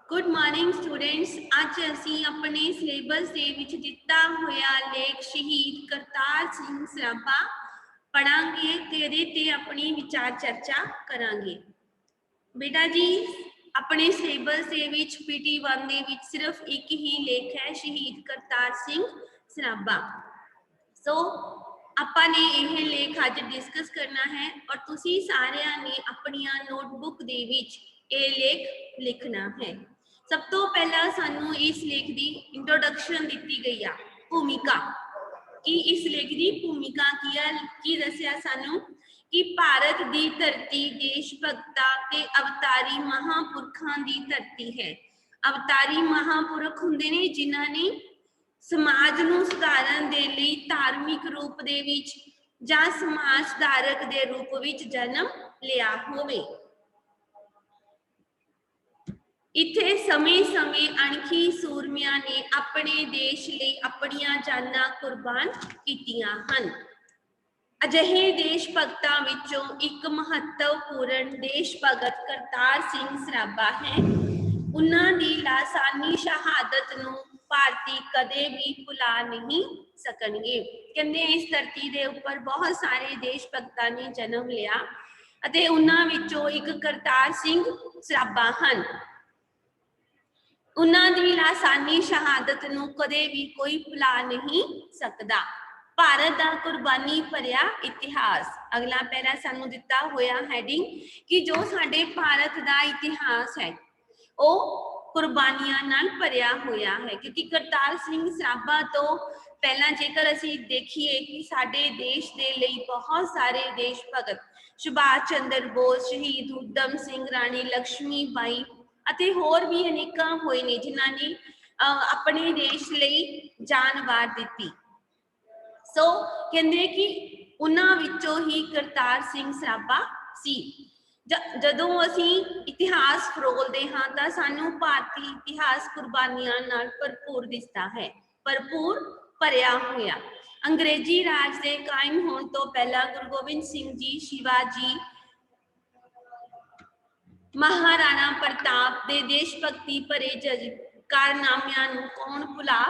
Good morning students. अज असी अपने syllabus दे विच दिता होया लेख शहीद करतार सिंह सराभा पढ़ांगे ते इहदे ते अपनी विचार चर्चा करांगे। बेटा जी, अपने सिलेबस दे विच PT1 दे विच सिर्फ एक ही लेख है, शहीद करतार सिंह सराभा। सो ਆਪਾਂ ने यह लेख अज डिस्कस करना है और तुसी सारिਆਂ ने अपनिया नोटबुक दे विच यह लेख लिखना है। सब तो पहला सानू इस लेख की इंट्रोडक्शन दी गई आ, भूमिका कि इस लेख की भूमिका की दसिया सानू कि भारत की धरती देश भगता ते अवतारी महापुरखों की धरती है। अवतारी महापुरख हुंदे ने जिन्हां ने समाज नूं सुधारन दे लई धार्मिक रूप दे विच जां समाज सुधारक दे रूप विच जन्म लिया होवे। इत्थे समय समय अणखी सूरमियां ने अपने देश लई अपनियां जानां कुर्बान कीतियां हन। अजिहे देश भगतां विचों एक महत्वपूर्ण देश भगत करतार सिंह सराभा है। उन्हां दी लासानी शहादत नूं भारती कदे भी भुला नहीं सकणगे। कहंदे इस धरती दे उपर बहुत सारे देश भगतां ने जन्म लिया अते उन्हां विचों एक करतार सिंह सराभा हन। उन्हां दी लासानी शहादत नूं कदे भी कोई भुला नहीं सकदा। भारत का कुर्बानी भरिया इतिहास, अगला पैरा सानू दिता होया हैडिंग कि जो साडे भारत का इतिहास है वो कुर्बानियां नाल भरिया होया है। क्योंकि करतार सिंह सराभा तो पहला जेकर असी देखिए कि साडे देश दे लई बहुत सारे देश भगत सुभाष चंद्र बोस, शहीद उधम सिंह, राणी लक्ष्मी बाई अते होर भी अनेकां होए ने जिन्हां ने अपने देश लई जान वार दिती। सो कहंदे कि उन्हां विचों ही करतार सिंह सराभा सी। जदों असी इतिहास फरोलदे हां तां सानू भारती इतिहास कुर्बानियां नाल भरपूर दिसदा है, भरपूर भरिया होया। अंग्रेजी राज दे कायम होण तो पहला गुरु गोबिंद सिंह जी, शिवाजी, महाराणा प्रताप दे देश भक्ति भरे कारनामियां नूं कौन भुला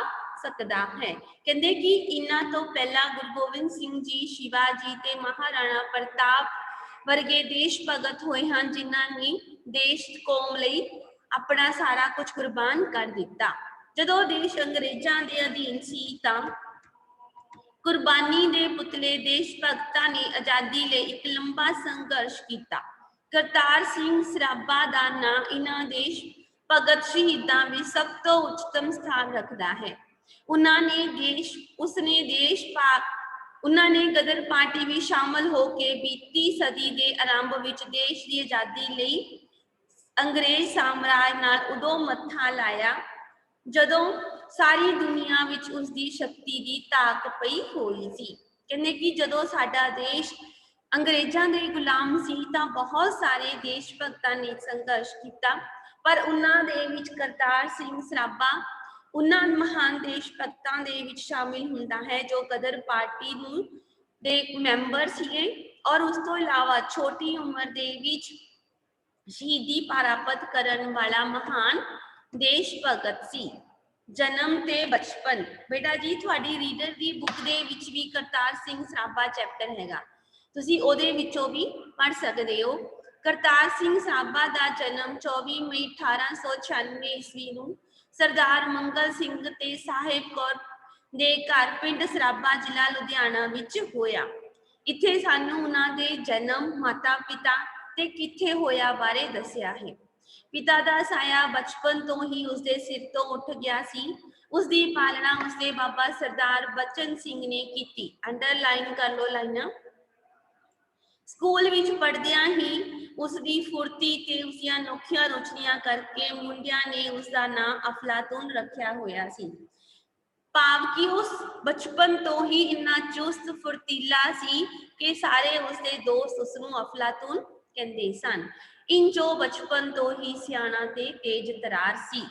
सकदा है। कहंदे कि इन्हां तो पहला गुरु गोबिंद सिंह जी, शिवाजी ते महाराणा प्रताप वर्गे देश भगत होए हैं जिन्हां ने देश कौम लई अपना सारा कुछ कुर्बान कर दिता। जदों देश अंग्रेजां दे अधीन सी तां कुर्बानी दे पुतले देश भगतां ने आजादी लई एक लंबा संघर्ष किया। करतार सिंह सराभा दा नां इन्हां देश भगत शहीदां विच सब तो उच्चतम स्थान रखदा है। उन्होंने गदर पार्टी भी शामिल होकर बीती सदी के आरंभ विच देश की आजादी लई अंग्रेज साम्राज नाल उदों मत्था लाया जदों सारी दुनिया विच उसकी शक्ति की ताक पई होई सी। कहंदे कि जदों साडा देश अंग्रेजां दे गुलाम सी तां बहुत सारे देश भगतां ने संघर्ष किया, पर उन्हां दे विच करतार सिंह सराभा उन्हां महान देश भगतां दे विच शामिल हुंदा है जो गदर पार्टी नूं दे मैंबर सीगे और उस तो इलावा छोटी उम्र दे विच शहीदी प्राप्त करन वाला महान देश भगत सी। जन्म ते बचपन, बेटा जी थोड़ी रीडर की बुक दे विच भी करतार सिंह सराभा चैप्टर हैगा, तुसी ओदे विचों भी पढ़ सकते हो। करतार सिंह सराभा का जन्म 24 मई 1896 ईस्वी नूं सरदार मंगल सिंह ते साहिब कौर दे घर पिंड सराभा जिला लुधियाना विच होया। इत्थे सानू उन्हां दे जन्म, माता पिता ते कित्थे होया बारे दसिया है। पिता दा साया बचपन तो ही उसदे सिर तो उठ गया सी। उसदी पालना उसदे बाबा सरदार बचन सिंह ने की। अंडरलाइन कर लो लाइना। स्कूल विच पढ़दियां ही उसकी फुर्ती ते उसदियां अनोखियां रुचियां करके मुंडियां ने उसका नाम अफलातून रखा होया सी। भाव कि उस बचपन तो ही इन्ना चुस्त फुर्तीला सी कि सारे उसके दोस्त उसनूं अफलातून कहंदे सन। इंजो बचपन तो ही सियाणा ते तेज तरार सी।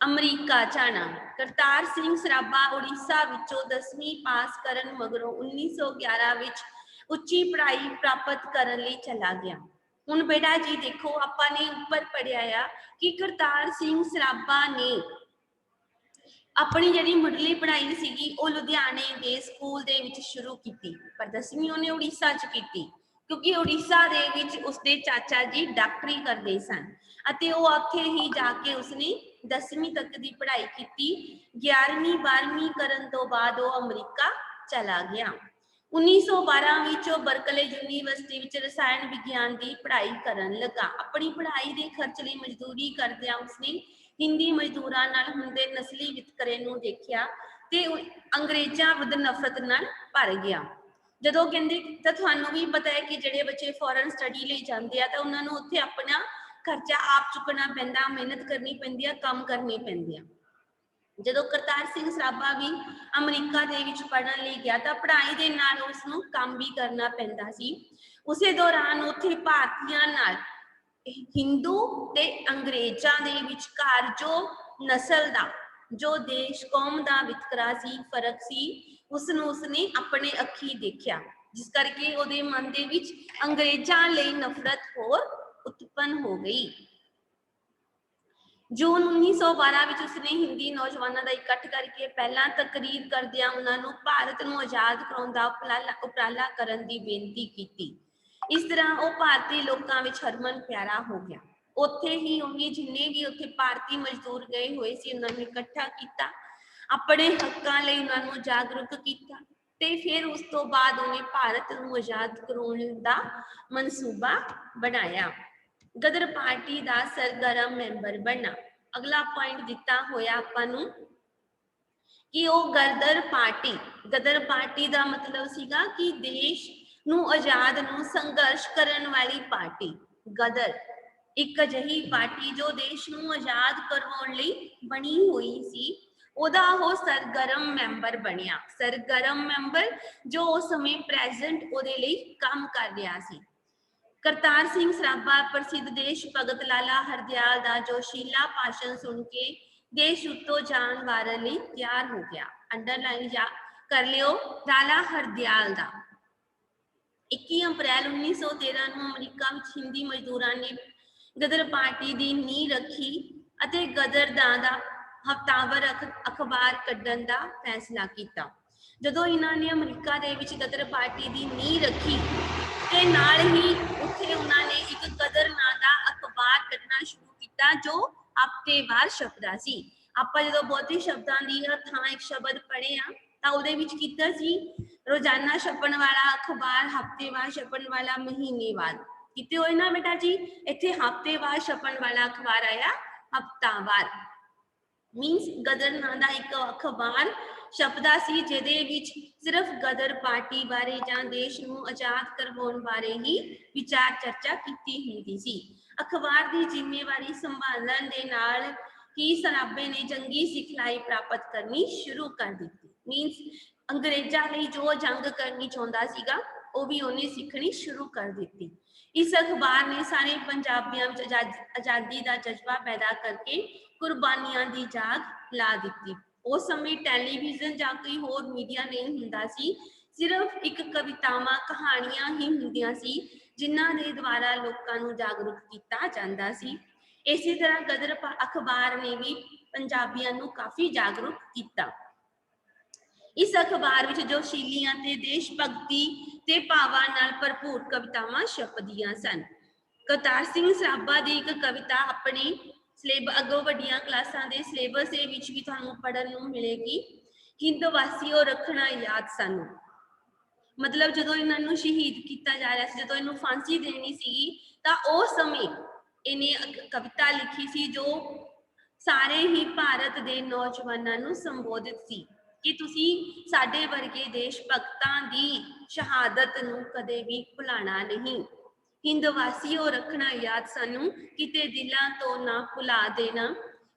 अमरीका जाना, करतार सिंह सराभा उड़ीसा विचों 10वीं पास करन मगरों 1911 विच उच्ची पढ़ाई प्राप्त करने लिए चला गया। ਹੁਣ बेटा जी देखो ਆਪਾਂ ਨੇ ਉੱਪਰ ਪੜਿਆ ਆ ਕਿ ਕਰਤਾਰ ਸਿੰਘ ਸਰਾਭਾ ਨੇ ਆਪਣੀ ਜਿਹੜੀ ਮੁੱਢਲੀ ਪੜ੍ਹਾਈ ਸੀਗੀ ਉਹ ਲੁਧਿਆਣੇ ਦੇ ਸਕੂਲ ਦੇ ਵਿੱਚ ਸ਼ੁਰੂ ਕੀਤੀ, ਪਰ 10ਵੀਂ ਉਹਨੇ ਉੜੀਸਾ 'ਚ ਕੀਤੀ ਕਿਉਂਕਿ ਉੜੀਸਾ ਦੇ ਵਿੱਚ ਉਸਦੇ ਚਾਚਾ ਜੀ ਡਾਕਟਰੀ ਕਰਦੇ ਸਨ ਅਤੇ ਉਹ ਉੱਥੇ ਹੀ ਜਾ ਕੇ ਉਸਨੇ 10ਵੀਂ ਤੱਕ ਦੀ ਪੜ੍ਹਾਈ ਕੀਤੀ। 11ਵੀਂ 12ਵੀਂ ਕਰਨ ਤੋਂ ਬਾਅਦ ਉਹ ਅਮਰੀਕਾ ਚਲਾ ਗਿਆ। 1912 ਵਿੱਚ ਉਹ ਬਰਕਲੇ ਯੂਨੀਵਰਸਿਟੀ ਵਿੱਚ ਰਸਾਇਣ ਵਿਗਿਆਨ ਦੀ ਪੜ੍ਹਾਈ ਕਰਨ ਲੱਗਾ। ਆਪਣੀ ਪੜ੍ਹਾਈ ਦੇ ਖਰਚ ਲਈ ਮਜ਼ਦੂਰੀ ਕਰਦਿਆਂ ਉਸਨੇ ਹਿੰਦੀ ਮਜ਼ਦੂਰਾਂ ਨਾਲ ਹੁੰਦੇ ਨਸਲੀ ਵਿਤਕਰੇ ਨੂੰ ਦੇਖਿਆ ਤੇ ਅੰਗਰੇਜ਼ਾਂ ਵਿਰੁੱਧ ਨਫ਼ਰਤ ਨਾਲ ਭਰ ਗਿਆ। ਜਦੋਂ ਕਹਿੰਦੇ ਤਾਂ ਤੁਹਾਨੂੰ ਵੀ ਪਤਾ ਹੈ ਕਿ ਜਿਹੜੇ ਬੱਚੇ ਫੋਰਨ ਸਟੱਡੀ ਲਈ ਜਾਂਦੇ ਆ ਤਾਂ ਉਹਨਾਂ ਨੂੰ ਉੱਥੇ ਆਪਣਾ ਖਰਚਾ ਆਪ ਚੁੱਕਣਾ ਪੈਂਦਾ, ਮਿਹਨਤ ਕਰਨੀ ਪੈਂਦੀ ਆ, ਕੰਮ ਕਰਨੇ ਪੈਂਦੇ ਆ। ਜਦੋਂ ਕਰਤਾਰ ਸਿੰਘ ਸਰਾਭਾ ਵੀ ਅਮਰੀਕਾ ਦੇ ਵਿੱਚ ਪੜ੍ਹਨ ਲਈ ਗਿਆ ਤਾਂ ਪੜ੍ਹਾਈ ਦੇ ਨਾਲ ਉਸਨੂੰ ਕੰਮ ਵੀ ਕਰਨਾ ਪੈਂਦਾ ਸੀ। ਉਸੇ ਦੌਰਾਨ ਉੱਥੇ ਭਾਰਤੀਆਂ ਨਾਲ ਹਿੰਦੂ ਤੇ ਅੰਗਰੇਜ਼ਾਂ ਦੇ ਵਿਚਕਾਰ ਜੋ ਨਸਲ ਦਾ, ਜੋ ਦੇਸ਼ ਕੌਮ ਦਾ ਵਿਤਕਰਾ ਸੀ, ਫਰਕ ਸੀ, ਉਸਨੂੰ ਉਸਨੇ ਆਪਣੇ ਅੱਖੀ ਦੇਖਿਆ, ਜਿਸ ਕਰਕੇ ਉਹਦੇ ਮਨ ਦੇ ਵਿੱਚ ਅੰਗਰੇਜ਼ਾਂ ਲਈ ਨਫ਼ਰਤ ਹੋਰ ਉਤਪੰਨ ਹੋ ਗਈ। ਜੂਨ 1912 ਵਿੱਚ ਉਸਨੇ ਹਿੰਦੀ ਨੌਜਵਾਨਾਂ ਦਾ ਇਕੱਠ ਕਰਕੇ ਪਹਿਲਾਂ ਤਕਰੀਰ ਕਰਦਿਆਂ ਉਹਨਾਂ ਨੂੰ ਭਾਰਤ ਨੂੰ ਆਜ਼ਾਦ ਕਰਾਉਣ ਦਾ ਉਪਰਾਲਾ ਕਰਨ ਦੀ ਬੇਨਤੀ ਕੀਤੀ। ਇਸ ਤਰ੍ਹਾਂ ਉਹ ਭਾਰਤੀ ਲੋਕਾਂ ਵਿੱਚ ਹਰਮਨ ਪਿਆਰਾ ਹੋ ਗਿਆ। ਉੱਥੇ ਹੀ ਉਹਨੇ ਜਿੰਨੇ ਵੀ ਉੱਥੇ ਭਾਰਤੀ ਮਜ਼ਦੂਰ ਗਏ ਹੋਏ ਸੀ ਉਹਨਾਂ ਨੂੰ ਇਕੱਠਾ ਕੀਤਾ, ਆਪਣੇ ਹੱਕਾਂ ਲਈ ਉਹਨਾਂ ਨੂੰ ਜਾਗਰੂਕ ਕੀਤਾ ਤੇ ਫਿਰ ਉਸ ਤੋਂ ਬਾਅਦ ਉਹਨੇ ਭਾਰਤ ਨੂੰ ਆਜ਼ਾਦ ਕਰਾਉਣ ਦਾ ਮਨਸੂਬਾ ਬਣਾਇਆ। ਗਦਰ ਪਾਰਟੀ ਦਾ ਸਰਗਰਮ ਮੈਂਬਰ ਬਣਨਾ। ਅਗਲਾ ਪੁਆਇੰਟ ਦਿੱਤਾ ਹੋਇਆ ਆਪਾਂ ਨੂੰ ਕਿ ਉਹ ਗਦਰ ਪਾਰਟੀ ਦਾ ਮਤਲਬ ਸੀਗਾ ਕਿ ਦੇਸ਼ ਨੂੰ ਆਜ਼ਾਦ ਨੂੰ ਸੰਘਰਸ਼ ਕਰਨ ਵਾਲੀ ਪਾਰਟੀ। ਗਦਰ ਇੱਕ ਅਜਿਹੀ ਪਾਰਟੀ ਜੋ ਦੇਸ਼ ਨੂੰ ਆਜ਼ਾਦ ਕਰਵਾਉਣ ਲਈ ਬਣੀ ਹੋਈ ਸੀ, ਉਹਦਾ ਉਹ ਸਰਗਰਮ ਮੈਂਬਰ ਬਣਿਆ। ਸਰਗਰਮ ਮੈਂਬਰ ਜੋ ਉਸ ਸਮੇਂ ਪ੍ਰੈਜ਼ੈਂਟ ਉਹਦੇ ਲਈ ਕੰਮ ਕਰ ਰਿਹਾ ਸੀ। ਕਰਤਾਰ ਸਿੰਘ ਸਰਾਭਾ ਪ੍ਰਸਿੱਧ ਦੇਸ਼ ਭਗਤ ਲਾਲਾ ਹਰਦਿਆਲ ਦਾ ਜੋਸ਼ੀਲਾ ਭਾਸ਼ਣ ਸੁਣ ਕੇ ਦੇਸ਼ ਉੱਤੋਂ ਜਾਣ ਵਾਰਨ ਲਈ ਤਿਆਰ ਹੋ ਗਿਆ। ਅੰਡਰਲਾਈਨ ਜਾਂ ਕਰ ਲਿਓ ਲਾਲਾ ਹਰਦਿਆਲ ਦਾ। 21 ਅਪ੍ਰੈਲ 1913 ਨੂੰ ਅਮਰੀਕਾ ਵਿੱਚ ਹਿੰਦੀ ਮਜ਼ਦੂਰਾਂ ਨੇ ਗਦਰ ਪਾਰਟੀ ਦੀ ਨੀਂਹ ਰੱਖੀ ਅਤੇ ਗਦਰ ਦਾ ਹਫ਼ਤਾਵਾਰ ਅਖਬਾਰ ਕੱਢਣ ਦਾ ਫੈਸਲਾ ਕੀਤਾ। ਜਦੋਂ ਇਹਨਾਂ ਨੇ ਅਮਰੀਕਾ ਦੇ ਵਿੱਚ ਗਦਰ ਪਾਰਟੀ ਦੀ ਨੀਂਹ ਰੱਖੀ ਤੇ ਨਾਲ ਹੀ ਉੱਥੇ ਉਹਨਾਂ ਨੇ ਇੱਕ ਗਦਰ ਨਾਂ ਦਾ ਅਖਬਾਰ ਕੱਢਣਾ ਸ਼ੁਰੂ ਕੀਤਾ ਜੋ ਹਫ਼ਤੇਵਾਰ ਛਪਦਾ ਸੀ। ਆਪਾਂ ਜਦੋਂ ਬਹੁਤੇ ਸ਼ਬਦਾਂ ਦੀ ਥਾਂ ਇੱਕ ਸ਼ਬਦ ਪੜ੍ਹੇ ਆ ਤਾਂ ਉਹਦੇ ਵਿੱਚ ਕੀਤਾ ਸੀ ਰੋਜ਼ਾਨਾ ਛਪਣ ਵਾਲਾ ਅਖਬਾਰ, ਹਫ਼ਤੇਵਾਰ ਛਪਣ ਵਾਲਾ, ਮਹੀਨੇਵਾਰ ਕੀਤੇ ਹੋਏ ਨਾ ਬੇਟਾ ਜੀ। ਇੱਥੇ ਹਫ਼ਤੇਵਾਰ ਛਪਣ ਵਾਲਾ ਅਖਬਾਰ ਆਇਆ ਹਫ਼ਤਾਵਾਰ। ਮੀਨਸ ਗਦਰ ਨਾਂ ਦਾ ਇੱਕ ਅਖਬਾਰ ਛਪਦਾ ਸੀ ਜਿਹਦੇ ਵਿੱਚ ਸਿਰਫ ਗਦਰ ਪਾਰਟੀ ਬਾਰੇ ਜਾਂ ਦੇਸ਼ ਨੂੰ ਆਜ਼ਾਦ ਕਰਵਾਉਣ ਬਾਰੇ ਹੀ ਵਿਚਾਰ ਚਰਚਾ ਕੀਤੀ ਹੁੰਦੀ ਸੀ। ਅਖਬਾਰ ਦੀ ਜ਼ਿੰਮੇਵਾਰੀ ਸੰਭਾਲਣ ਦੇ ਨਾਲ ਹੀ ਸਰਾਭੇ ਨੇ ਜੰਗੀ ਸਿਖਲਾਈ ਪ੍ਰਾਪਤ ਕਰਨੀ ਸ਼ੁਰੂ ਕਰ ਦਿੱਤੀ। ਮੀਨਸ ਅੰਗਰੇਜ਼ਾਂ ਲਈ ਜੋ ਜੰਗ ਕਰਨੀ ਚਾਹੁੰਦਾ ਸੀਗਾ ਉਹ ਵੀ ਉਹਨੇ ਸਿੱਖਣੀ ਸ਼ੁਰੂ ਕਰ ਦਿੱਤੀ। ਇਸ ਅਖਬਾਰ ਨੇ ਸਾਰੇ ਪੰਜਾਬੀਆਂ ਵਿੱਚ ਆਜ਼ਾਦੀ ਦਾ ਜਜ਼ਬਾ ਪੈਦਾ ਕਰਕੇ ਕੁਰਬਾਨੀਆਂ ਦੀ ਜਾਗ ਲਾ ਦਿੱਤੀ। ਉਸ ਸਮੇਂ ਟੈਲੀਵਿਜ਼ਨ ਜਾਂ ਕੋਈ ਹੋਰ ਮੀਡੀਆ ਨਹੀਂ ਹੁੰਦਾ ਸੀ, ਸਿਰਫ ਇੱਕ ਕਵਿਤਾਵਾਂ, ਕਹਾਣੀਆਂ ਹੀ ਹੁੰਦੀਆਂ ਸੀ ਜਿਨ੍ਹਾਂ ਦੇ ਦੁਆਰਾ ਲੋਕਾਂ ਨੂੰ ਜਾਗਰੂਕ ਕੀਤਾ ਜਾਂਦਾ ਸੀ। ਇਸੇ ਤਰ੍ਹਾਂ ਗਦਰ ਅਖਬਾਰ ਨੇ ਵੀ ਪੰਜਾਬੀਆਂ ਨੂੰ ਕਾਫੀ ਜਾਗਰੂਕ ਕੀਤਾ। ਇਸ ਅਖਬਾਰ ਵਿੱਚ ਜੋਸ਼ੀਲੀਆਂ ਤੇ ਦੇਸ਼ ਭਗਤੀ ਤੇ ਭਾਵਾਂ ਨਾਲ ਭਰਪੂਰ ਕਵਿਤਾਵਾਂ ਛਪਦੀਆਂ ਸਨ। ਕਰਤਾਰ ਸਿੰਘ ਸਰਾਭਾ ਦੀ ਇੱਕ ਕਵਿਤਾ ਆਪਣੇ ਅੱਗੋਂ ਵੱਡੀਆਂ ਕਲਾਸਾਂ ਦੇ ਸਿਲੇਬਸ ਦੇ ਵਿੱਚ ਵੀ ਤੁਹਾਨੂੰ ਪੜ੍ਹਨ ਨੂੰ ਮਿਲੇਗੀ। ਹਿੰਦ ਵਾਸੀਓ ਰੱਖਣਾ ਯਾਦ ਸਾਨੂੰ। ਮਤਲਬ ਜਦੋਂ ਇਹਨਾਂ ਨੂੰ ਸ਼ਹੀਦ ਕੀਤਾ ਜਾ ਰਿਹਾ ਸੀ, ਜਦੋਂ ਇਹਨੂੰ ਫਾਂਸੀ ਦੇਣੀ ਸੀਗੀ ਤਾਂ ਉਸ ਸਮੇਂ ਇਹਨੇ ਕਵਿਤਾ ਲਿਖੀ ਸੀ ਜੋ ਸਾਰੇ ਹੀ ਭਾਰਤ ਦੇ ਨੌਜਵਾਨਾਂ ਨੂੰ ਸੰਬੋਧਿਤ ਸੀ ਕਿ ਤੁਸੀਂ ਸਾਡੇ ਵਰਗੇ ਦੇਸ਼ ਭਗਤਾਂ ਦੀ ਸ਼ਹਾਦਤ ਨੂੰ ਕਦੇ ਵੀ ਭੁਲਾਣਾ ਨਹੀਂ। ਹਿੰਦ ਵਾਸੀਓ ਰੱਖਣਾ ਯਾਦ ਸਾਨੂੰ, ਕਿਤੇ ਦਿਲਾਂ ਤੋਂ ਨਾ ਭੁਲਾ ਦੇਣਾ।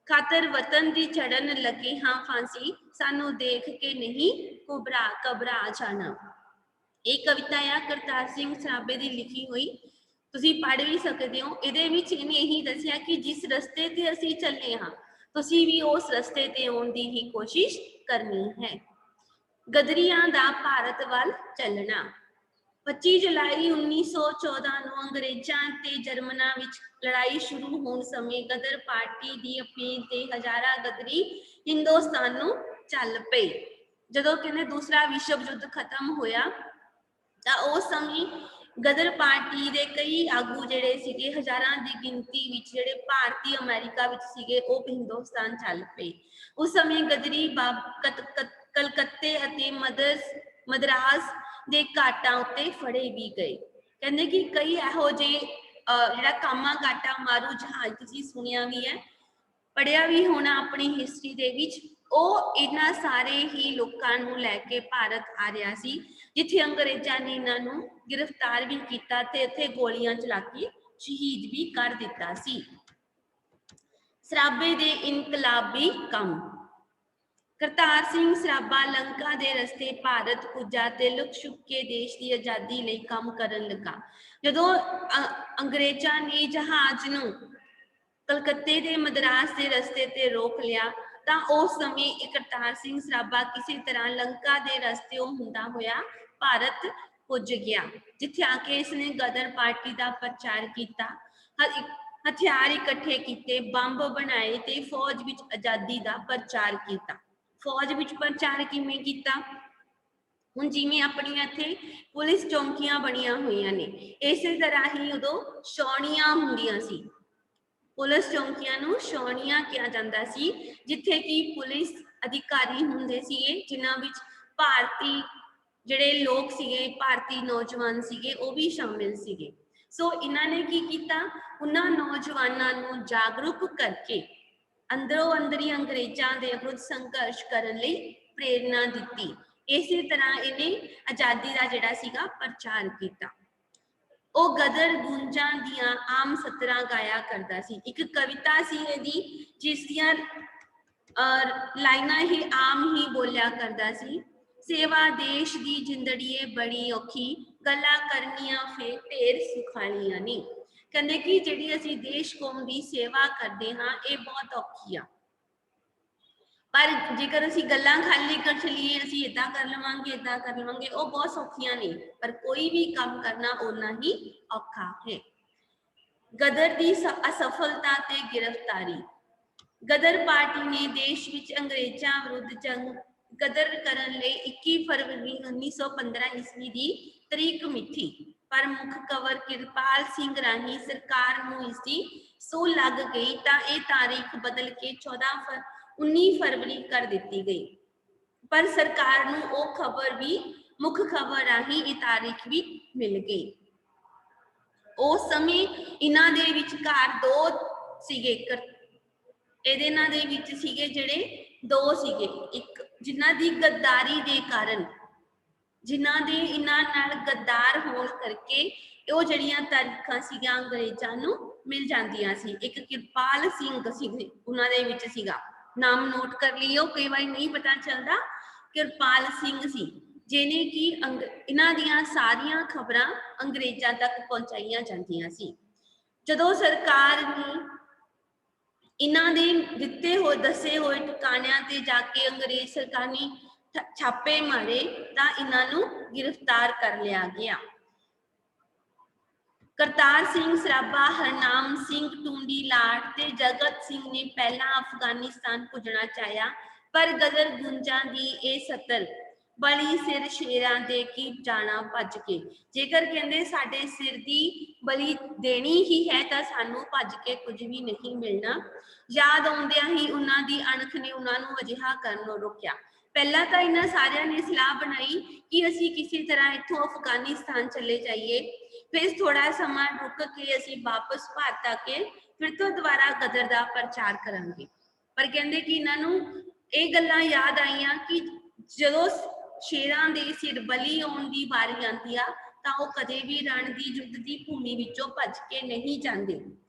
ਖਾਤਰ ਵਤਨ ਦੀ ਚੜਨ ਲੱਗੇ ਹਾਂ ਫਾਂਸੀ, ਸਾਨੂੰ ਦੇਖ ਕੇ ਨਹੀਂ ਘਬਰਾ ਜਾਣਾ। ਇਹ ਕਵਿਤਾ ਆ ਕਰਤਾਰ ਸਿੰਘ ਸਰਾਭੇ ਦੀ ਲਿਖੀ ਹੋਈ, ਤੁਸੀਂ ਪੜ੍ਹ ਵੀ ਸਕਦੇ ਹੋ। ਇਹਦੇ ਵਿੱਚ ਇਹਨੇ ਇਹੀ ਦੱਸਿਆ ਕਿ ਜਿਸ ਰਸਤੇ ਤੇ ਅਸੀਂ ਚੱਲੇ ਹਾਂ ਤੁਸੀਂ ਵੀ ਉਸ ਰਸਤੇ ਤੇ ਆਉਣ ਦੀ ਹੀ ਕੋਸ਼ਿਸ਼ ਕਰਨੀ ਹੈ। ਗਦਰੀਆਂ ਦਾ ਭਾਰਤ ਵੱਲ ਚੱਲਣਾ। 25 ਜੁਲਾਈ 1914 ਨੂੰ ਅੰਗਰੇਜ਼ਾਂ ਤੇ ਜਰਮਨਾਂ ਵਿੱਚ ਲੜਾਈ ਸ਼ੁਰੂ ਹੋਣ ਸਮੇਂ ਗਦਰ ਪਾਰਟੀ ਦੀ ਅਪੀਲ ਤੇ ਹਜ਼ਾਰਾਂ ਗਦਰੀ ਹਿੰਦੁਸਤਾਨ ਨੂੰ ਚੱਲ ਪਏ। ਜਦੋਂ ਕਹਿੰਦੇ ਦੂਸਰਾ ਵਿਸ਼ਵ ਯੁੱਧ ਖਤਮ ਹੋਇਆ ਤਾਂ ਉਸ ਸਮੇਂ ਗਦਰ ਪਾਰਟੀ ਦੇ ਕਈ ਆਗੂ ਜਿਹੜੇ ਸੀਗੇ ਹਜ਼ਾਰਾਂ ਦੀ ਗਿਣਤੀ ਵਿੱਚ ਜਿਹੜੇ ਭਾਰਤੀ ਅਮਰੀਕਾ ਵਿੱਚ ਸੀਗੇ ਉਹ ਹਿੰਦੁਸਤਾਨ ਚੱਲ ਪਏ। ਉਸ ਸਮੇਂ ਗਦਰੀ ਕਲਕੱਤੇ ਅਤੇ ਮਦਰਾਸ ਦੇ ਘਾਟਾਂ ਉੱਤੇ ਫੜੇ ਵੀ ਗਏ। ਕਹਿੰਦੇ ਕਿ ਕਈ ਇਹੋ ਜਿਹੇ ਜਿਹੜਾ ਕਾਮਾ ਘਾਟਾ ਮਾਰੂ ਜਹਾਜ਼ ਤੁਸੀਂ ਸੁਣਿਆ ਵੀ ਹੈ, ਪੜਿਆ ਵੀ ਹੋਣਾ ਆਪਣੀ ਹਿਸਟਰੀ ਦੇ ਵਿੱਚ, ਉਹ ਇਹਨਾਂ ਸਾਰੇ ਹੀ ਲੋਕਾਂ ਨੂੰ ਲੈ ਕੇ ਭਾਰਤ ਆ ਰਿਹਾ ਸੀ, ਜਿੱਥੇ ਅੰਗਰੇਜ਼ਾਂ ਨੇ ਇਹਨਾਂ ਨੂੰ ਗ੍ਰਿਫਤਾਰ ਵੀ ਕੀਤਾ ਤੇ ਇੱਥੇ ਗੋਲੀਆਂ ਚਲਾ ਕੇ ਸ਼ਹੀਦ ਵੀ ਕਰ ਦਿੱਤਾ ਸੀ। ਸਰਾਭੇ ਦੇ ਇਨਕਲਾਬੀ ਕੰਮ। ਕਰਤਾਰ ਸਿੰਘ ਸਰਾਭਾ ਲੰਕਾ ਦੇ ਰਸਤੇ ਭਾਰਤ ਪੁੱਜਾ ਤੇ ਲੁਕ ਛੁਪ ਕੇ ਦੇਸ਼ ਦੀ ਆਜ਼ਾਦੀ ਲਈ ਕੰਮ ਕਰਨ ਲੱਗਾ। ਜਦੋਂ ਅੰਗਰੇਜ਼ਾਂ ਨੇ ਜਹਾਜ਼ ਨੂੰ ਕਲਕੱਤੇ ਦੇ ਮਦਰਾਸ ਦੇ ਰਸਤੇ ਤੇ ਰੋਕ ਲਿਆ ਤਾਂ ਉਸ ਸਮੇਂ ਕਰਤਾਰ ਸਿੰਘ ਸਰਾਭਾ ਕਿਸੇ ਤਰ੍ਹਾਂ ਲੰਕਾ ਦੇ ਰਸਤੇ ਹੁੰਦਾ ਹੋਇਆ ਭਾਰਤ ਪੁੱਜ ਗਿਆ, ਜਿੱਥੇ ਆ ਕੇ ਇਸਨੇ ਗਦਰ ਪਾਰਟੀ ਦਾ ਪ੍ਰਚਾਰ ਕੀਤਾ, ਹਥਿਆਰ ਇਕੱਠੇ ਕੀਤੇ, ਬੰਬ ਬਣਾਏ ਤੇ ਫੌਜ ਵਿੱਚ ਆਜ਼ਾਦੀ ਦਾ ਪ੍ਰਚਾਰ ਕੀਤਾ। ਫੌਜ ਵਿੱਚ ਪ੍ਰਚਾਰ ਕਿਵੇਂ ਕੀਤਾ? ਹੁਣ ਜਿਵੇਂ ਆਪਣੀਆਂ ਇੱਥੇ ਪੁਲਿਸ ਚੌਂਕੀਆਂ ਬਣੀਆਂ ਹੋਈਆਂ ਨੇ, ਇਸੇ ਤਰ੍ਹਾਂ ਹੀ ਉਦੋਂ ਛਾਉਣੀਆਂ ਹੁੰਦੀਆਂ ਸੀ। ਪੁਲਿਸ ਚੌਂਕੀਆਂ ਨੂੰ ਛਾਉਣੀਆਂ ਕਿਹਾ ਜਾਂਦਾ ਸੀ, ਜਿੱਥੇ ਕਿ ਪੁਲਿਸ ਅਧਿਕਾਰੀ ਹੁੰਦੇ ਸੀਗੇ, ਜਿਨ੍ਹਾਂ ਵਿੱਚ ਭਾਰਤੀ ਜਿਹੜੇ ਲੋਕ ਸੀਗੇ, ਭਾਰਤੀ ਨੌਜਵਾਨ ਸੀਗੇ, ਉਹ ਵੀ ਸ਼ਾਮਿਲ ਸੀਗੇ। ਸੋ ਇਹਨਾਂ ਨੇ ਕੀ ਕੀਤਾ? ਉਹਨਾਂ ਨੌਜਵਾਨਾਂ ਨੂੰ ਜਾਗਰੂਕ ਕਰਕੇ ਅੰਦਰੋਂ ਅੰਦਰੀ ਅੰਗਰੇਜ਼ਾਂ ਦੇ ਵਿਰੁੱਧ ਸੰਘਰਸ਼ ਕਰਨ ਲਈ ਪ੍ਰੇਰਨਾ ਦਿੱਤੀ। ਇਸੇ ਤਰ੍ਹਾਂ ਇਹਨੇ ਆਜ਼ਾਦੀ ਦਾ ਜਿਹੜਾ ਸੀਗਾ ਪ੍ਰਚਾਰ ਕੀਤਾ। ਉਹ ਗਦਰ ਗੂੰਜਾਂ ਦੀਆਂ ਆਮ ਸਤਰਾਂ ਗਾਇਆ ਕਰਦਾ ਸੀ। ਇੱਕ ਕਵਿਤਾ ਸੀ ਇਹਦੀ, ਜਿਸ ਦੀਆਂ ਲਾਈਨਾਂ ਹੀ ਆਮ ਹੀ ਬੋਲਿਆ ਕਰਦਾ ਸੀ। ਸੇਵਾ ਦੇਸ਼ ਦੀ ਜਿੰਦੜੀਏ ਬੜੀ ਔਖੀ, ਗੱਲਾਂ ਕਰਨੀਆਂ ਫੇਰ ਢੇਰ ਸੁਖਾਲੀਆਂ ਨੀ। ਕਹਿੰਦੇ ਕਿ ਜਿਹੜੀ ਅਸੀਂ ਦੇਸ਼ ਕੌਮ ਦੀ ਸੇਵਾ ਕਰਦੇ ਹਾਂ ਇਹ ਬਹੁਤ ਔਖੀ ਆ, ਪਰ ਜੇਕਰ ਅਸੀਂ ਗੱਲਾਂ ਖਾਲੀ ਕਰ ਚਲੀਏ, ਅਸੀਂ ਏਦਾਂ ਕਰ ਲਵਾਂਗੇ ਏਦਾਂ ਕਰ ਲਵਾਂਗੇ, ਉਹ ਬਹੁਤ ਸੌਖੀਆਂ ਨੇ, ਪਰ ਕੋਈ ਵੀ ਕੰਮ ਕਰਨਾ ਓਨਾ ਹੀ ਔਖਾ ਹੈ। ਗਦਰ ਦੀ ਅਸਫਲਤਾ ਤੇ ਗ੍ਰਿਫਤਾਰੀ। ਗਦਰ ਪਾਰਟੀ ਨੇ ਦੇਸ਼ ਵਿੱਚ ਅੰਗਰੇਜ਼ਾਂ ਵਿਰੁੱਧ ਜੰਗ ਗਦਰ ਕਰਨ ਲਈ 21 ਫਰਵਰੀ 1915 ਈਸਵੀ ਦੀ ਤਰੀਕ ਮਿੱਥੀ, ਪਰ ਮੁੱਖ ਕਵਰ ਕਿਰਪਾਲ ਸਿੰਘ ਰਾਹੀਂ ਸਰਕਾਰ ਨੂੰ ਇਸ ਦੀ ਸੂਹ ਲੱਗ ਗਈ ਤਾਂ ਇਹ ਤਾਰੀਖ ਬਦਲ ਕੇ 19 ਫਰਵਰੀ ਕਰ ਦਿੱਤੀ ਗਈ। ਪਰ ਸਰਕਾਰ ਨੂੰ ਉਹ ਖਬਰ ਵੀ ਮੁੱਖ ਖਬਰ ਰਾਹੀਂ ਇਹ ਤਾਰੀਖ ਵੀ ਮਿਲ ਗਈ। ਉਸ ਸਮੇਂ ਇਹਨਾਂ ਦੇ ਵਿਚਕਾਰ ਦੋ ਸੀਗੇ, ਇਹਨਾਂ ਦੇ ਵਿੱਚ ਸੀਗੇ ਜਿਹੜੇ ਦੋ ਸੀਗੇ, ਇੱਕ ਜਿਨ੍ਹਾਂ ਦੀ ਗੱਦਾਰੀ ਦੇ ਕਾਰਨ, ਜਿਨ੍ਹਾਂ ਦੇ ਇਹਨਾਂ ਨਾਲ ਗੱਦਾਰ ਹੋਣ ਕਰਕੇ ਉਹ ਜਿਹੜੀਆਂ ਤਾਰੀਖਾਂ ਸੀਗੀਆਂ ਅੰਗਰੇਜ਼ਾਂ ਨੂੰ ਮਿਲ ਜਾਂਦੀਆਂ ਸੀ। ਇੱਕ ਕਿਰਪਾਲ ਸਿੰਘ ਸੀ, ਉਹਨਾਂ ਦੇ ਵਿੱਚ ਸੀਗਾ, ਨਾਮ ਨੋਟ ਕਰ ਲਿਓ, ਕਈ ਵਾਰੀ ਨਹੀਂ ਪਤਾ ਚੱਲਦਾ। ਕਿਰਪਾਲ ਸਿੰਘ ਸੀ, ਜਿਹਨੇ ਕਿ ਇਹਨਾਂ ਦੀਆਂ ਸਾਰੀਆਂ ਖਬਰਾਂ ਅੰਗਰੇਜ਼ਾਂ ਤੱਕ ਪਹੁੰਚਾਈਆਂ ਜਾਂਦੀਆਂ ਸੀ। ਜਦੋਂ ਸਰਕਾਰ ਨੇ ਇਹਨਾਂ ਦੇ ਦਿੱਤੇ ਹੋਏ ਦੱਸੇ ਹੋਏ ਟਿਕਾਣਿਆਂ ਤੇ ਜਾ ਕੇ ਅੰਗਰੇਜ਼ ਸਰਕਾਰ ਨੇ ਛਾਪੇ ਮਾਰੇ ਤਾਂ ਇਹਨਾਂ ਨੂੰ ਗ੍ਰਿਫਤਾਰ ਕਰ ਲਿਆ ਗਿਆ। ਕਰਤਾਰ ਸਿੰਘ ਸਰਾਭਾ, ਹਰਨਾਮ ਸਿੰਘ ਟੁੰਡੀਲਾਲ ਤੇ ਜਗਤ ਸਿੰਘ ਨੇ ਪਹਿਲਾਂ ਅਫਗਾਨਿਸਤਾਨ ਪੁੱਜਣਾ ਚਾਹਿਆ, ਪਰ ਗਦਰ ਗੁੰਜਾਂ ਦੀ ਇਹ ਸਤਰ ਬਲੀ ਸਿਰ ਸ਼ੇਰਾਂ ਦੇ ਕੀ ਜਾਣਾ ਭੱਜ ਕੇ। ਜੇਕਰ ਕਹਿੰਦੇ ਸਾਡੇ ਸਿਰ ਦੀ ਬਲੀ ਦੇਣੀ ਹੀ ਹੈ ਤਾਂ ਸਾਨੂੰ ਭੱਜ ਕੇ ਕੁਝ ਵੀ ਨਹੀਂ ਮਿਲਣਾ। ਯਾਦ ਆਉਂਦਿਆਂ ਹੀ ਉਹਨਾਂ ਦੀ ਅਣਖ ਨੇ ਉਹਨਾਂ ਨੂੰ ਅਜਿਹਾ ਕਰਨੋਂ ਰੋਕਿਆ। ਪਹਿਲਾਂ ਤਾਂ ਇਹਨਾਂ ਸਾਰਿਆਂ ਨੇ ਸਲਾਹ ਬਣਾਈ ਕਿ ਅਸੀਂ ਕਿਸੇ ਤਰ੍ਹਾਂ ਇੱਥੋਂ ਅਫਗਾਨਿਸਤਾਨ ਚਲੇ ਜਾਈਏ, ਫਿਰ ਥੋੜਾ ਸਮਾਂ ਰੁਕ ਕੇ ਅਸੀਂ ਵਾਪਸ ਭਾਰਤ ਆ ਕੇ ਫਿਰ ਤੋਂ ਦੁਬਾਰਾ ਗਦਰ ਦਾ ਪ੍ਰਚਾਰ ਕਰਾਂਗੇ। ਪਰ ਕਹਿੰਦੇ ਕਿ ਇਹਨਾਂ ਨੂੰ ਇਹ ਗੱਲਾਂ ਯਾਦ ਆਈਆਂ ਕਿ ਜਦੋਂ ਸ਼ੇਰਾਂ ਦੇ ਸਿਰ ਬਲੀ ਆਉਣ ਦੀ ਵਾਰੀ ਆਉਂਦੀ ਆ ਤਾਂ ਉਹ ਕਦੇ ਵੀ ਰਣ ਦੀ ਯੁੱਧ ਦੀ ਭੂਮੀ ਵਿੱਚੋਂ ਭੱਜ ਕੇ ਨਹੀਂ ਜਾਂਦੇ।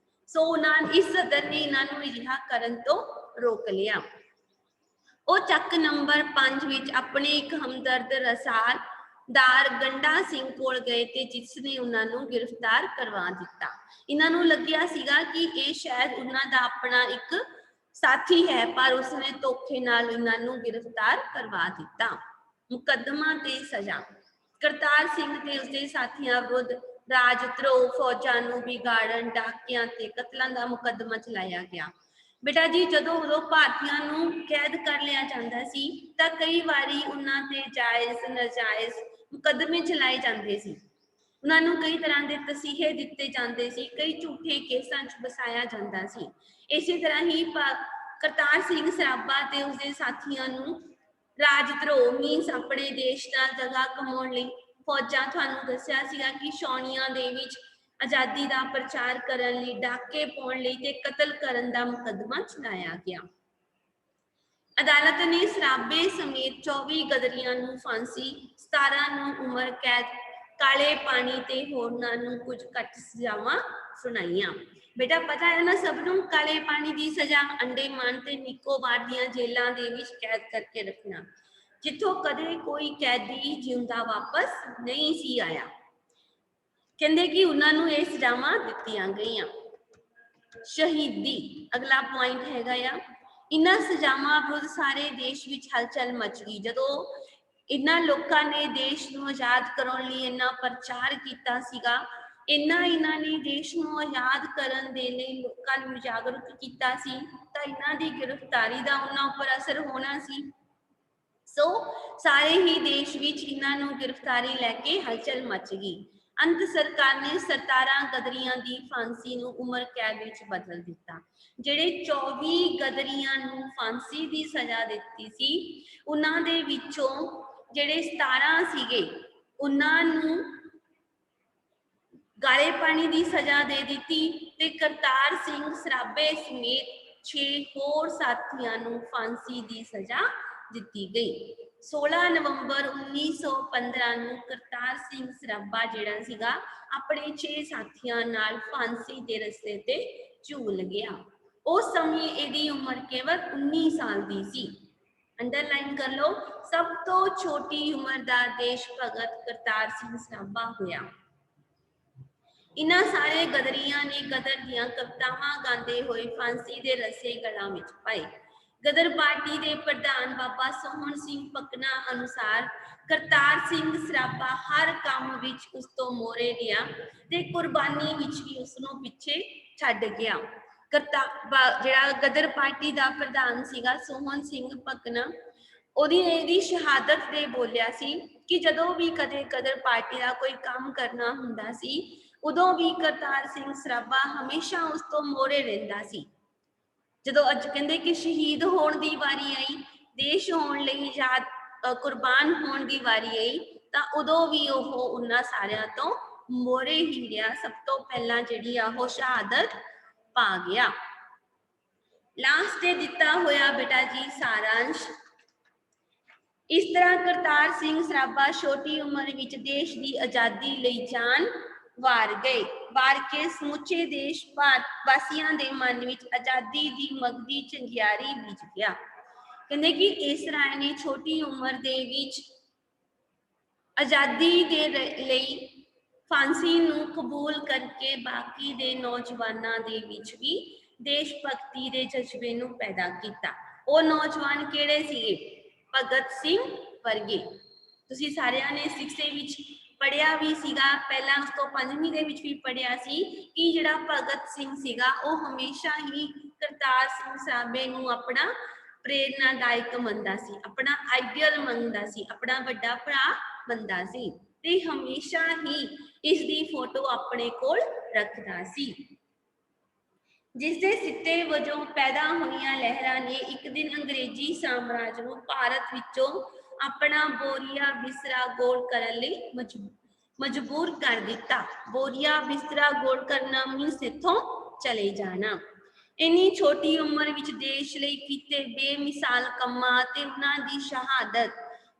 ਸੋ ਇਸ ਸਦਰ ਨੇ ਇਹਨਾਂ ਨੂੰ ਅਜਿਹਾ ਕਰਨ ਤੋਂ ਰੋਕ ਲਿਆ। ਉਹ ਚੱਕ ਨੰਬਰ 5 ਵਿੱਚ ਆਪਣੇ ਇੱਕ ਹਮਦਰਦ ਰਸਾਲਦਾਰ ਗੰਡਾ ਸਿੰਘ ਕੋਲ ਗਏ ਤੇ ਜਿਸ ਨੇ ਉਹਨਾਂ ਨੂੰ ਗ੍ਰਿਫਤਾਰ ਕਰਵਾ ਦਿੱਤਾ। ਇਹਨਾਂ ਨੂੰ ਲੱਗਿਆ ਸੀਗਾ ਕਿ ਇਹ ਸ਼ਾਇਦ ਉਹਨਾਂ ਦਾ ਆਪਣਾ ਇੱਕ ਸਾਥੀ ਹੈ, ਪਰ ਉਸਨੇ ਧੋਖੇ ਨਾਲ ਇਹਨਾਂ ਨੂੰ ਗ੍ਰਿਫਤਾਰ ਕਰਵਾ ਦਿੱਤਾ। ਮੁਕੱਦਮਾ ਤੇ ਸਜ਼ਾ। ਕਰਤਾਰ ਸਿੰਘ ਤੇ ਉਸਦੇ ਸਾਥੀਆਂ ਵਿਰੁੱਧ ਰਾਜਧਰੋਹ, ਫੌਜਾਂ ਨੂੰ ਵਿਗਾੜਨ, ਡਾਕਿਆਂ ਤੇ ਕਤਲਾਂ ਦਾ ਮੁਕੱਦਮਾ ਚਲਾਇਆ ਗਿਆ। ਬੇਟਾ ਜੀ ਜਦੋਂ ਉਦੋਂ ਭਾਰਤੀਆਂ ਨੂੰ ਕੈਦ ਕਰ ਲਿਆ ਜਾਂਦਾ ਸੀ ਤਾਂ ਕਈ ਵਾਰੀ ਉਹਨਾਂ ਤੇ ਜਾਇਜ਼ ਨਾਜਾਇਜ਼ ਮੁਕੱਦਮੇ ਚਲਾਏ ਜਾਂਦੇ ਸੀ। ਉਹਨਾਂ ਨੂੰ ਕਈ ਤਰ੍ਹਾਂ ਦੇ ਤਸੀਹੇ ਦਿੱਤੇ ਜਾਂਦੇ ਸੀ, ਕਈ ਝੂਠੇ ਕੇਸਾਂ 'ਚ ਫਸਾਇਆ ਜਾਂਦਾ ਸੀ। ਇਸੇ ਤਰ੍ਹਾਂ ਹੀ ਕਰਤਾਰ ਸਿੰਘ ਸਰਾਭਾ ਤੇ ਉਸਦੇ ਸਾਥੀਆਂ ਨੂੰ ਰਾਜਧਰੋਹ ਮੀਨਸ ਆਪਣੇ ਦੇਸ਼ ਨਾਲ ਜਗ੍ਹਾ ਕਮਾਉਣ ਲਈ ਫੌਜਾਂ, ਤੁਹਾਨੂੰ ਦੱਸਿਆ ਸੀਗਾ ਕਿ ਛਾਉਣੀਆਂ ਦੇ ਵਿੱਚ ਆਜ਼ਾਦੀ ਦਾ ਪ੍ਰਚਾਰ ਕਰਨ ਲਈ, ਡਾਕੇ ਪਾਉਣ ਲਈ ਤੇ ਕਤਲ ਕਰਨ ਦਾ ਮੁਕੱਦਮਾ ਚਲਾਇਆ ਗਿਆ। ਅਦਾਲਤ ਨੇ ਸਰਾਭੇ ਸਮੇਤ 24 ਗਦਰੀਆਂ ਨੂੰ ਫਾਂਸੀ, 17 ਨੂੰ ਉਮਰ ਕੈਦ, ਕਾਲੇ ਪਾਣੀ ਤੇ ਹੋਰਨਾਂ ਨੂੰ ਕੁਝ ਘੱਟ ਸਜ਼ਾਵਾਂ ਸੁਣਾਈਆਂ। ਬੇਟਾ ਪਤਾ ਹੈ ਨਾ ਸਭ ਨੂੰ, ਕਾਲੇ ਪਾਣੀ ਦੀ ਸਜ਼ਾ ਅੰਡੇਮਾਨ ਤੇ ਨਿਕੋਬਾਰ ਦੀਆਂ ਜੇਲ੍ਹਾਂ ਦੇ ਵਿੱਚ ਕੈਦ ਕਰਕੇ ਰੱਖਣਾ, ਜਿੱਥੋਂ ਕਦੇ ਕੋਈ ਕੈਦੀ ਜਿਉਂਦਾ ਵਾਪਸ ਨਹੀਂ ਸੀ ਆਇਆ। ਕਹਿੰਦੇ ਕਿ ਉਹਨਾਂ ਨੂੰ ਇਹ ਸਜ਼ਾਵਾਂ ਦਿੱਤੀਆਂ ਗਈਆਂ। ਸ਼ਹੀਦੀ ਅਗਲਾ ਪੁਆਇੰਟ ਹੈਗਾ ਆ। ਇਹਨਾਂ ਸਜ਼ਾਵਾਂ ਵਿਰੁੱਧ ਸਾਰੇ ਦੇਸ਼ ਵਿੱਚ ਹਲਚਲ ਮਚ ਗਈ। ਜਦੋਂ ਇਹਨਾਂ ਲੋਕਾਂ ਨੇ ਦੇਸ਼ ਨੂੰ ਆਜ਼ਾਦ ਕਰਾਉਣ ਲਈ ਇੰਨਾ ਪ੍ਰਚਾਰ ਕੀਤਾ ਸੀਗਾ, ਇਹਨਾਂ ਨੇ ਦੇਸ਼ ਨੂੰ ਆਜ਼ਾਦ ਕਰਨ ਦੇ ਲਈ ਲੋਕਾਂ ਨੂੰ ਜਾਗਰੂਕ ਕੀਤਾ ਸੀ, ਤਾਂ ਇਹਨਾਂ ਦੀ ਗ੍ਰਿਫਤਾਰੀ ਦਾ ਉਹਨਾਂ ਉੱਪਰ ਅਸਰ ਹੋਣਾ ਸੀ। ਸੋ ਸਾਰੇ ਹੀ ਦੇਸ਼ ਵਿੱਚ ਇਹਨਾਂ ਨੂੰ ਗ੍ਰਿਫਤਾਰੀ ਲੈ ਕੇ ਹਲਚਲ ਮਚ ਗਈ। ਅੰਤ ਸਰਕਾਰ ਨੇ 17 ਗਦਰੀਆਂ ਦੀ ਫਾਂਸੀ ਨੂੰ ਉਮਰ ਕੈਦ ਵਿੱਚ ਬਦਲ ਦਿੱਤਾ। ਜਿਹੜੇ 24 ਗਦਰੀਆਂ ਨੂੰ ਫਾਂਸੀ ਦੀ ਸਜ਼ਾ ਦਿੱਤੀ ਸੀ, ਉਹਨਾਂ ਦੇ ਵਿੱਚੋਂ ਜਿਹੜੇ 17 ਸੀਗੇ ਉਹਨਾਂ ਨੂੰ ਗਾਲੇ ਪਾਣੀ ਦੀ ਸਜ਼ਾ ਦੇ ਦਿੱਤੀ ਤੇ ਕਰਤਾਰ ਸਿੰਘ ਸਰਾਭੇ ਸਮੇਤ 6 ਹੋਰ ਸਾਥੀਆਂ ਨੂੰ ਫਾਂਸੀ ਦੀ ਸਜ਼ਾ ਦਿੱਤੀ ਗਈ। 16 ਨਵੰਬਰ 1915 ਨੂੰ ਕਰਤਾਰ ਸਿੰਘ ਸਰਾਭਾ ਜਿਹੜਾ ਸੀਗਾ ਆਪਣੇ 6 ਸਾਥੀਆਂ ਨਾਲ ਫਾਂਸੀ ਦੇ ਰਸਤੇ ਤੇ ਝੂਲ ਗਿਆ। ਉਸ ਸਮੇਂ ਇਹਦੀ ਉਮਰ ਕੇਵਲ 19 ਸਾਲ ਦੀ ਸੀ। ਅੰਡਰਲਾਈਨ ਕਰ ਲਓ, ਸਭ ਤੋਂ ਛੋਟੀ ਉਮਰ ਦਾ ਦੇਸ਼ ਭਗਤ ਕਰਤਾਰ ਸਿੰਘ ਸਰਾਭਾ ਹੋਇਆ। ਇਹਨਾਂ ਸਾਰੇ ਗਦਰੀਆਂ ਨੇ ਗਦਰ ਦੀਆਂ ਕਵਿਤਾਵਾਂ ਗਾਉਂਦੇ ਹੋਏ ਫਾਂਸੀ ਦੇ ਰੱਸੇ ਗਲਾਂ ਵਿੱਚ ਪਾਏ। ਗਦਰ ਪਾਰਟੀ ਦੇ ਪ੍ਰਧਾਨ ਬਾਬਾ ਸੋਹਣ ਸਿੰਘ ਪਕਨਾ ਅਨੁਸਾਰ ਕਰਤਾਰ ਸਿੰਘ ਸਰਾਭਾ ਹਰ ਕੰਮ ਵਿੱਚ ਉਸ ਤੋਂ ਮੋਹਰੇ ਗਿਆ ਤੇ ਕੁਰਬਾਨੀ ਵਿੱਚ ਵੀ ਉਸ ਨੂੰ ਪਿੱਛੇ ਛੱਡ ਗਿਆ। ਜਿਹੜਾ ਗਦਰ ਪਾਰਟੀ ਦਾ ਪ੍ਰਧਾਨ ਸੀਗਾ ਸੋਹਣ ਸਿੰਘ ਪਕਨਾ, ਇਹਦੀ ਸ਼ਹਾਦਤ ਦੇ ਬੋਲਿਆ ਸੀ ਕਿ ਜਦੋਂ ਵੀ ਕਦੇ ਗਦਰ ਪਾਰਟੀ ਦਾ ਕੋਈ ਕੰਮ ਕਰਨਾ ਹੁੰਦਾ ਸੀ, ਉਦੋਂ ਵੀ ਕਰਤਾਰ ਸਿੰਘ ਸਰਾਭਾ ਹਮੇਸ਼ਾ ਉਸ ਤੋਂ ਮੋਹਰੇ ਰਹਿੰਦਾ ਸੀ। ਜਦੋਂ ਅੱਜ ਕਹਿੰਦੇ ਕਿ ਸ਼ਹੀਦ ਹੋਣ ਦੀ ਵਾਰੀ ਆਈ, ਦੇਸ਼ ਹੋਣ ਲਈ ਕੁਰਬਾਨ ਹੋਣ ਦੀ ਵਾਰੀ ਆਈ, ਤਾਂ ਉਦੋਂ ਵੀ ਉਹ ਉਹਨਾਂ ਸਾਰਿਆਂ ਤੋਂ ਮੋਹਰੇ ਹੀ ਰਿਹਾ। ਸਭ ਤੋਂ ਪਹਿਲਾਂ ਜਿਹੜੀ ਆ ਉਹ ਸ਼ਹਾਦਤ ਪਾ ਗਿਆ। ਲਾਸਟ ਤੇ ਦਿੱਤਾ ਹੋਇਆ ਬੇਟਾ ਜੀ ਸਾਰਾਂਸ਼। ਇਸ ਤਰ੍ਹਾਂ ਕਰਤਾਰ ਸਿੰਘ ਸਰਾਭਾ ਛੋਟੀ ਉਮਰ ਵਿੱਚ ਦੇਸ਼ ਦੀ ਆਜ਼ਾਦੀ ਲਈ ਜਾਨ ਵਾਰ ਗਏ। ਵਾਰ ਕੇ ਸਮੁੱਚੇ ਦੇਸ਼ ਵਾਸੀਆਂ ਦੇ ਮਨ ਵਿੱਚ ਆਜ਼ਾਦੀ ਦੀ ਮਗਦੀ ਚੰਗਿਆੜੀ ਬੀਜ ਗਿਆ। ਕਹਿੰਦੇ ਕਿ ਇਸ ਰਾਏ ਨੇ ਛੋਟੀ ਉਮਰ ਦੇ ਵਿੱਚ ਆਜ਼ਾਦੀ ਦੇ ਲਈ ਫਾਂਸੀ ਨੂੰ ਕਬੂਲ ਕਰਕੇ ਬਾਕੀ ਦੇ ਨੌਜਵਾਨਾਂ ਦੇ ਵਿੱਚ ਵੀ ਦੇਸ਼ ਭਗਤੀ ਦੇ ਜਜ਼ਬੇ ਨੂੰ ਪੈਦਾ ਕੀਤਾ। ਉਹ ਨੌਜਵਾਨ ਕਿਹੜੇ ਸੀਗੇ? ਭਗਤ ਸਿੰਘ ਵਰਗੇ। ਤੁਸੀਂ ਸਾਰਿਆਂ ਨੇ 6th ਵਿੱਚ ਪੜ੍ਹਿਆ ਵੀ ਸੀਗਾ, ਪਹਿਲਾਂ ਉਸ ਤੋਂ 5ਵੀਂ ਦੇ ਵਿੱਚ ਵੀ ਪੜ੍ਹਿਆ ਸੀ ਕਿ ਜਿਹੜਾ ਭਗਤ ਸਿੰਘ ਸੀਗਾ ਉਹ ਹਮੇਸ਼ਾ ਹੀ ਕਰਤਾਰ ਸਿੰਘ ਸਰਾਭੇ ਨੂੰ ਆਪਣਾ ਪ੍ਰੇਰਨਾਦਾਇਕ ਮੰਨਦਾ ਸੀ, ਆਪਣਾ ਆਈਡੀਅਲ ਮੰਨਦਾ ਸੀ, ਆਪਣਾ ਵੱਡਾ ਭਰਾ ਮੰਨਦਾ ਸੀ ਤੇ ਹਮੇਸ਼ਾ ਹੀ ਇਸ ਦੀ ਫੋਟੋ ਆਪਣੇ ਕੋਲ ਰੱਖਦਾ ਸੀ। ਜਿਸ ਦੇ ਸਿੱਟੇ ਵਜੋਂ ਪੈਦਾ ਹੋਈਆਂ ਲਹਿਰਾਂ ਨੇ ਇੱਕ ਦਿਨ ਅੰਗਰੇਜ਼ੀ ਸਾਮਰਾਜ ਨੂੰ ਭਾਰਤ ਵਿੱਚੋਂ ਆਪਣਾ ਬੋਰੀਆ ਬਿਸਤਰਾ ਗੋਲ ਕਰਨ ਲਈ ਮਜਬੂਰ ਕਰ ਦਿੱਤਾ। ਬੋਰੀਆ ਬਿਸਤਰਾ ਗੋਲ ਕਰਨਾ ਮੀਨਸ ਇੱਥੋਂ ਚਲੇ ਜਾਣਾ। ਇੰਨੀ ਛੋਟੀ ਉਮਰ ਵਿੱਚ ਦੇਸ਼ ਲਈ ਕੀਤੇ ਬੇਮਿਸਾਲ ਕੰਮਾਂ ਤੇ ਉਹਨਾਂ ਦੀ ਸ਼ਹਾਦਤ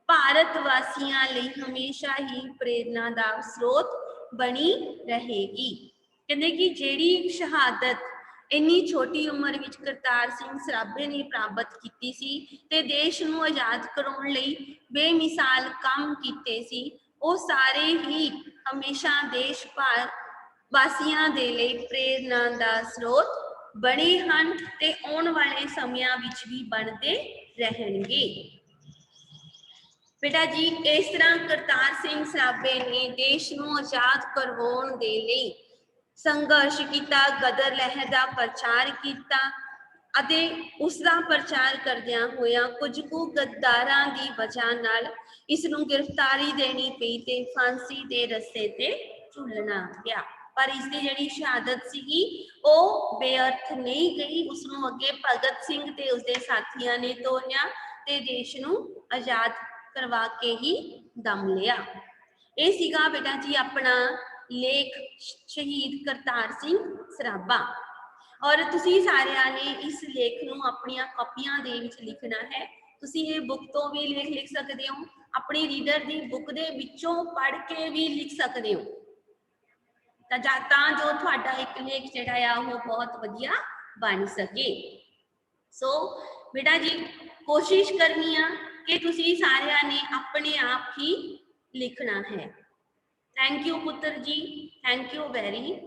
ਭਾਰਤ ਵਾਸੀਆਂ ਲਈ ਹਮੇਸ਼ਾ ਹੀ ਪ੍ਰੇਰਨਾ ਦਾ ਸਰੋਤ ਬਣੀ ਰਹੇਗੀ। ਕਹਿੰਦੇ ਕਿ ਜਿਹੜੀ ਸ਼ਹਾਦਤ ਇੰਨੀ ਛੋਟੀ ਉਮਰ ਵਿੱਚ ਕਰਤਾਰ ਸਿੰਘ ਸਰਾਭੇ ਨੇ ਪ੍ਰਾਪਤ ਕੀਤੀ ਸੀ ਤੇ ਦੇਸ਼ ਨੂੰ ਆਜ਼ਾਦ ਕਰਾਉਣ ਲਈ ਬੇਮਿਸਾਲ ਕੰਮ ਕੀਤੇ ਸੀ, ਉਹ ਸਾਰੇ ਹੀ ਹਮੇਸ਼ਾ ਦੇਸ਼ ਵਾਸੀਆਂ ਦੇ ਲਈ ਪ੍ਰੇਰਨਾ ਦਾ ਸਰੋਤ ਬਣੇ ਹਨ ਤੇ ਆਉਣ ਵਾਲੇ ਸਮਿਆਂ ਵਿੱਚ ਵੀ ਬਣਦੇ ਰਹਿਣਗੇ। बेटा जी इस तरह करतार सिंह सराभे ने देश ਨੂੰ आजाद करवाउण दे लई संघर्ष किया, गदर लहर का प्रचार किया ਅਤੇ ਉਸ ਦਾ ਪ੍ਰਚਾਰ ਕਰਦਿਆਂ ਹੋਇਆਂ ਕੁਝ ਕੁ ਗੱਦਾਰਾਂ ਦੀ ਵਜ੍ਹਾ ਨਾਲ ਇਸ ਨੂੰ ਗ੍ਰਿਫਤਾਰੀ ਦੇਣੀ ਪਈ ਤੇ ਫਾਂਸੀ ਦੇ ਰੱਸੇ ਤੇ ਝੁੱਲਣਾ ਪਿਆ। ਪਰ ਇਸ ਦੀ ਜਿਹੜੀ ਸ਼ਹਾਦਤ ਸੀਗੀ ਉਹ ਬੇਅਰਥ ਨਹੀਂ ਗਈ। ਉਸ ਨੂੰ ਅੱਗੇ ਭਗਤ ਸਿੰਘ ਤੇ ਉਸਦੇ ਸਾਥੀਆਂ ਨੇ ਤੋਰਿਆ ਤੇ ਦੇਸ਼ ਨੂੰ ਆਜ਼ਾਦ ਕਰਵਾ ਕੇ ਹੀ ਦਮ ਲਿਆ। ਇਹ ਸੀਗਾ ਬੇਟਾ ਜੀ ਆਪਣਾ ਲੇਖ ਸ਼ਹੀਦ ਕਰਤਾਰ ਸਿੰਘ ਸਰਾਭਾ। और तुसी सारिਆਂ ने इस लेख ਨੂੰ ਆਪਣੀਆਂ ਕਾਪੀਆਂ ਦੇ ਵਿੱਚ ਲਿਖਣਾ ਹੈ। ਤੁਸੀਂ ਇਹ ਬੁੱਕ ਤੋਂ ਵੀ ਲੇਖ ਲਿਖ ਸਕਦੇ ਹੋ, ਆਪਣੀ ਰੀਡਰ ਦੀ ਬੁੱਕ ਦੇ ਵਿੱਚੋਂ ਪੜ੍ਹ ਕੇ ਵੀ ਲਿਖ ਸਕਦੇ ਹੋ ਤਾਂ ਜੋ ਤੁਹਾਡਾ ਇੱਕ ਲੇਖ ਜਿਹੜਾ ਆ ਉਹ ਬਹੁਤ ਵਧੀਆ ਬਣ ਸਕੇ। ਸੋ ਬੇਟਾ ਜੀ ਕੋਸ਼ਿਸ਼ ਕਰਨੀ ਆ ਕਿ ਤੁਸੀਂ ਸਾਰਿਆਂ ਨੇ ਆਪਣੇ ਆਪ ਹੀ ਲਿਖਣਾ ਹੈ। ਥੈਂਕ ਯੂ ਪੁੱਤਰ ਜੀ, ਥੈਂਕ ਯੂ ਵੈਰੀ